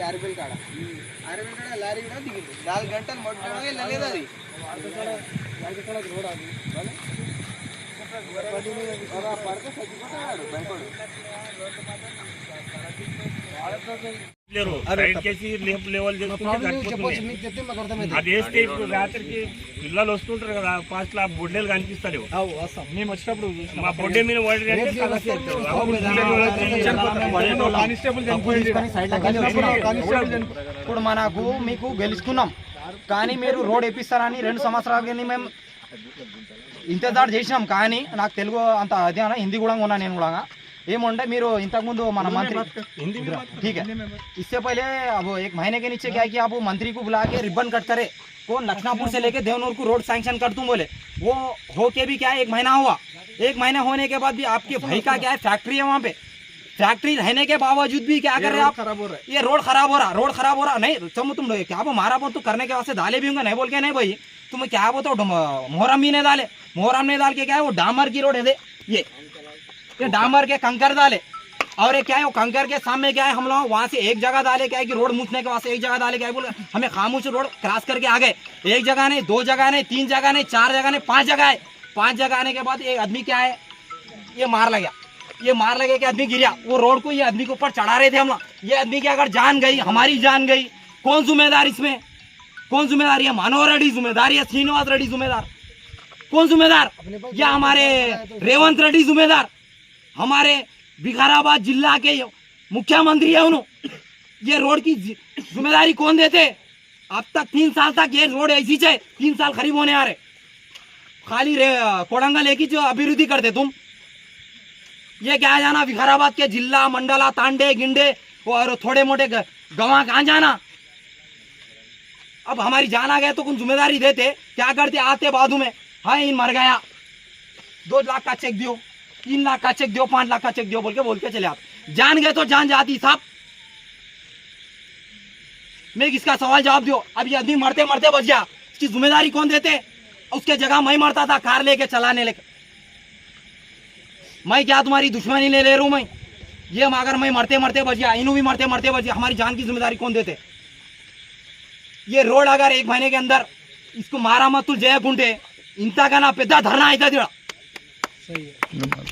ఆర్బిల్ కాడ లారీ కూడా దిగింది 4 గంటలు మొట్టమొదటి వెళ్ళలేదు అది పడితే చచ్చిపోతాడు భయపడు అది వేస్తే ఇప్పుడు రాత్రికి పిల్లలు వస్తుంటారు కదా ఫాస్ట్ లా బొడ్డేలు కనిపిస్తలేవు. మేము వచ్చినప్పుడు మా బొడ్డే మీద ఇప్పుడు మనకు మీకు గెలుచుకున్నాం కానీ మీరు రోడ్ వేపిస్తారని 2 సంవత్సరాల మేము ఇంతజారు చేసినాం. కానీ నాకు తెలుగు అంత అదే హిందీ కూడా ఉన్నా నేను కూడా ఏముంటే మీరు इंतकमुंदु मन मंत्री ठीक है इससे पहले अब 1 महीने के नीचे क्या किया आप मंत्री को बुला के रिबन कट करे कौन लखनापुर से लेके देवनूर को रोड सैंक्शन कर दूं बोले वो होके भी क्या 1 महीना हुआ 1 महीने होने के बाद भी आपके भाई का क्या है फैक्ट्री है वहाँ पे फैक्ट्री रहने के बावजूद भी क्या कर रहे हैं आप ये रोड खराब हो रहा नहीं तुम क्या वो मारा बोल तो करने के वास्ते डाले भी होंगे नहीं बोल के नहीं भाई तुम क्या बोलते मोहरम भी नहीं डाले मोहरम नहीं डाल के क्या है वो डामर की रोड है ये डामर के कंकर डाले और ये क्या है वो कंकर के सामने क्या है हम लोग वहाँ से एक जगह डाले क्या है कि रोड मूछने के वास्ते एक जगह डाले क्या है बोले हमें खामोश रोड क्रॉस करके आ गए 1 जगह नहीं 2 जगह नहीं 3 जगह नहीं 4 जगह नहीं 5 जगह है 5 जगह आने के बाद एक आदमी क्या है ये मार लगे कि आदमी गिरा वो रोड को ये आदमी के ऊपर चढ़ा रहे थे हम लोग ये आदमी की अगर जान गई हमारी जान गई कौन जिम्मेदार इसमें कौन जिम्मेदार है मनोहर रेड्डी जिम्मेदार या श्रीनिवास रेड्डी जिम्मेदार कौन जिम्मेदार या हमारे रेवंत रेड्डी जिम्मेदार हमारे विकाराबाद जिला के मुख्यमंत्री है उन्होंने ये रोड की जिम्मेदारी कौन देते अब तक 3 साल तक ये रोड ऐसी है 3 साल करीब होने आ रहे खाली कोडंगल एक ही जो अभिवृद्धि करते तुम ये क्या जाना विकाराबाद के जिला मंडला तांडे गिंडे और थोड़े मोटे गवां कहाँ जाना अब हमारी जान आ गया तो कुछ जिम्मेदारी देते क्या करते आते बाजू में हाँ इन मर गया 2 लाख का चेक दियो 3 लाख का चेक दियो 5 लाख का चेक दियो बोल के चले आप जान गए तो जान जाती साहब मैं इसका सवाल जवाब दियो अब ये आदमी मरते मरते बच गया इसकी जिम्मेदारी कौन देते उसके जगह मैं मरता था कार लेके चलाने लेके मैं क्या तुम्हारी दुश्मनी ले रहा हूं मैं ये अगर मैं मरते मरते बच गया इन्हों भी मरते मरते बच गया हमारी जान की जिम्मेदारी कौन देते ये रोड अगर 1 महीने के अंदर इसको मारा मत तू जय गुंटे इंता का ना पेदा धरना है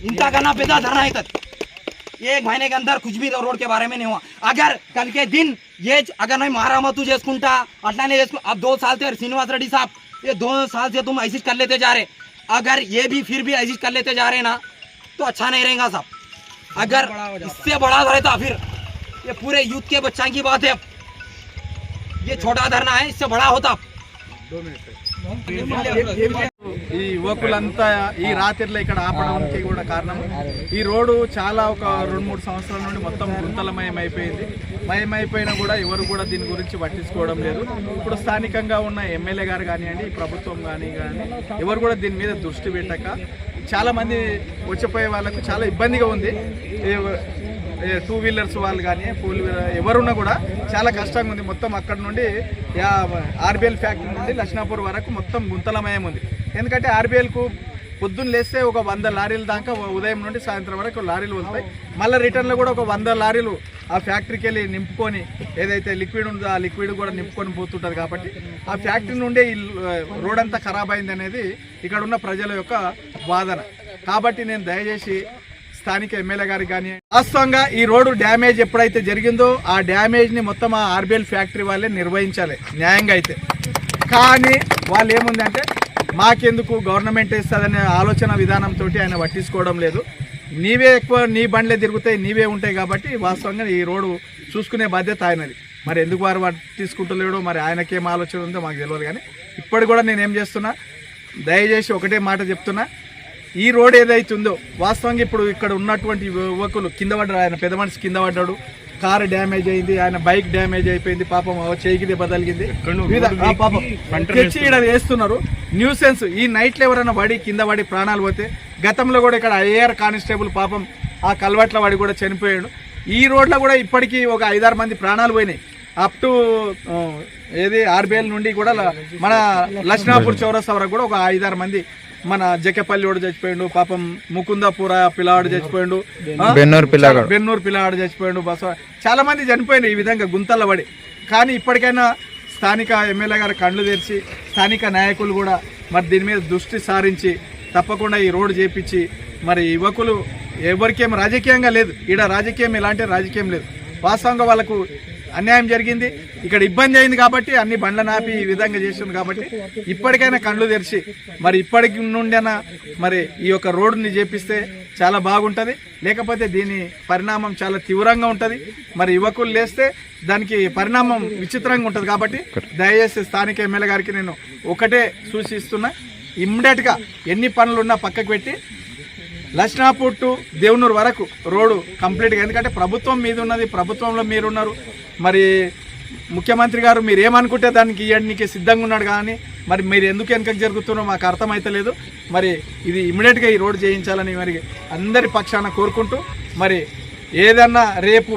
इनका करना पैदा धरना है 1 महीने के अंदर कुछ भी रोड के बारे में नहीं हुआ अगर कल के दिन ये अगर नहीं मारा मत तुझे अटना नहीं अब 2 साल से श्रीनिवास रेड्डी साहब ये 2 साल से तुम ऐसी कर लेते जा रहे अगर ये भी फिर भी ऐसी कर लेते जा रहे ना तो अच्छा नहीं रहेगा साहब अगर इससे बड़ा रहता फिर ये पूरे यूथ के बच्चा की बात है ये छोटा धरना है इससे बड़ा होता 2 मिनट ఈ యువకులంతా ఈ రాత్రిలో ఇక్కడ ఆపడానికి కూడా కారణం ఈ రోడ్డు చాలా ఒక 2-3 సంవత్సరాల నుండి మొత్తం గుంతలమయం అయిపోయినా కూడా ఎవరు కూడా దీని గురించి పట్టించుకోవడం లేదు. ఇప్పుడు స్థానికంగా ఉన్న ఎమ్మెల్యే గారు కానివ్వండి ప్రభుత్వం కానీ ఎవరు కూడా దీని మీద దృష్టి పెట్టక చాలా మంది వచ్చిపోయే వాళ్ళకు చాలా ఇబ్బందిగా ఉంది. 2 వీలర్స్ వాళ్ళు కానీ 4 వీలర్ ఎవరున్నా కూడా చాలా కష్టంగా ఉంది. మొత్తం అక్కడ నుండి ఆర్బిఎల్ ఫ్యాక్టరీ నుండి లక్ష్నాపూర్ వరకు మొత్తం గుంతలమయం ఉంది. ఎందుకంటే ఆర్బిఎల్కు పొద్దున్న లేస్తే ఒక 100 లారీల దాకా ఉదయం నుండి సాయంత్రం వరకు లారీలు వస్తాయి. మళ్ళీ రిటర్న్లో కూడా ఒక 100 లారీలు ఆ ఫ్యాక్టరీకి వెళ్ళి నింపుకొని ఏదైతే లిక్విడ్ ఉందో ఆ లిక్విడ్ కూడా నింపుకొని పోతుంటుంది. కాబట్టి ఆ ఫ్యాక్టరీ నుండే ఈ రోడ్ అంతా ఖరాబ్ అయింది అనేది ఇక్కడ ఉన్న ప్రజల యొక్క వాదన. కాబట్టి నేను దయచేసి స్థానిక ఎమ్మెల్యే గారికి కానీ వాస్తవంగా ఈ రోడ్డు డ్యామేజ్ ఎప్పుడైతే జరిగిందో ఆ డ్యామేజ్ని మొత్తం ఆ ఆర్బిఎల్ ఫ్యాక్టరీ వాళ్ళే నిర్వహించాలి న్యాయంగా అయితే. కానీ వాళ్ళు ఏముందంటే మాకెందుకు గవర్నమెంట్ ఇస్తుందనే ఆలోచన విధానంతో ఆయన పట్టించుకోవడం లేదు. నీవే ఎక్కువ నీ బండ్లే తిరుగుతాయి నీవే ఉంటాయి కాబట్టి వాస్తవంగా ఈ రోడ్డు చూసుకునే బాధ్యత ఆయనది. మరి ఎందుకు వారు పట్టించుకుంటలేడో మరి ఆయనకేం ఆలోచన ఉందో మాకు తెలియదు. కానీ ఇప్పటికి కూడా నేనేం చేస్తున్నా దయచేసి ఒకటే మాట చెప్తున్నా ఈ రోడ్ ఏదైతే ఉందో వాస్తవంగా ఇప్పుడు ఇక్కడ ఉన్నటువంటి యువకులు కింద పడ్డారు. ఆయన పెద్ద మనిషి కింద పడ్డాడు కారు డ్యామేజ్ అయింది ఆయన బైక్ డ్యామేజ్ అయిపోయింది పాపం చేయికి దెబ్బ తగిలింది పాపం తెచ్చి ఇక్కడ వేస్తున్నారు న్యూసెన్స్. ఈ నైట్లో ఎవరైనా పడి కింద పడి ప్రాణాలు పోతే గతంలో కూడా ఇక్కడ ఐఆర్ కానిస్టేబుల్ పాపం ఆ కల్వట్ల వాడి కూడా చనిపోయాడు. ఈ రోడ్లో కూడా ఇప్పటికీ ఒక 5-6 మంది ప్రాణాలు పోయినాయి. అప్ టు ఏది ఆర్బిఎల్ నుండి కూడా మన లక్ష్నాపూర్ చౌరస్తా వరకు కూడా ఒక 5-6 మంది మన జకెపల్లి వాడు చచ్చిపోయిండు, పాపం ముకుందాపుర పిల్లాడు చచ్చిపోయిండు, బెన్నూరు పిల్లాడు చచ్చిపోయిండు, చాలా మంది చనిపోయిండు ఈ విధంగా గుంతల పడి. కానీ ఇప్పటికైనా స్థానిక ఎమ్మెల్యే గారు కళ్ళు తెరిచి స్థానిక నాయకులు కూడా మరి దీని మీద దృష్టి సారించి తప్పకుండా ఈ రోడ్డు చేపించి మరి యువకులు ఎవరికేం రాజకీయంగా లేదు, ఈడ రాజకీయం ఎలాంటి రాజకీయం లేదు, వాస్తవంగా వాళ్ళకు అన్యాయం జరిగింది, ఇక్కడ ఇబ్బంది అయింది కాబట్టి అన్ని బండ్ల నాపి ఈ విధంగా చేసింది కాబట్టి ఇప్పటికైనా కళ్ళు తెరిచి మరి ఇప్పటికి నుండైనా మరి ఈ యొక్క రోడ్డుని చేపిస్తే చాలా బాగుంటుంది. లేకపోతే దీని పరిణామం చాలా తీవ్రంగా ఉంటుంది. మరి యువకులు లేస్తే దానికి పరిణామం విచిత్రంగా ఉంటుంది. కాబట్టి దయచేసి స్థానిక ఎమ్మెల్యే గారికి నేను ఒకటే సూచిస్తున్నా, ఇమ్మీడియట్గా ఎన్ని పనులున్నా పక్కకు పెట్టి లక్ష్నాపూర్ టు దేవునూరు వరకు రోడ్డు కంప్లీట్గా, ఎందుకంటే ప్రభుత్వం మీద ఉన్నది, ప్రభుత్వంలో మీరున్నారు, మరి ముఖ్యమంత్రి గారు మీరు ఏమనుకుంటే దానికి ఇవ్వడానికి సిద్ధంగా ఉన్నాడు. కానీ మరి మీరు ఎందుకు వెనకకు జరుగుతున్నారో మాకు అర్థమైతలేదు. మరి ఇది ఇమ్మీడియట్గా ఈ రోడ్డు చేయించాలని మరి అందరి పక్షాన కోరుకుంటూ, మరి ఏదన్నా రేపు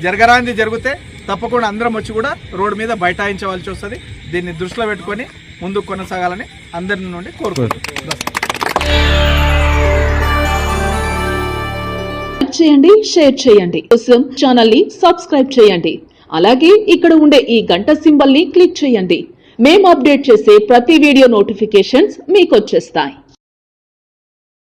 జరగరాంది జరిగితే తప్పకుండా అందరం వచ్చి కూడా రోడ్డు మీద బైఠాయించవలసి వస్తుంది. దీన్ని దృష్టిలో పెట్టుకొని ముందుకు కొనసాగాలని అందరి నుండి కోరుకుంటున్నాం. చేయండి, షేర్ చేయండి, కోసం ఛానల్ ని సబ్స్క్రైబ్ చేయండి. అలాగే ఇక్కడ ఉండే ఈ గంట సింబల్ ని క్లిక్ చేయండి. మేము అప్డేట్ చేసే ప్రతి వీడియో నోటిఫికేషన్స్ మీకు వచ్చేస్తాయి.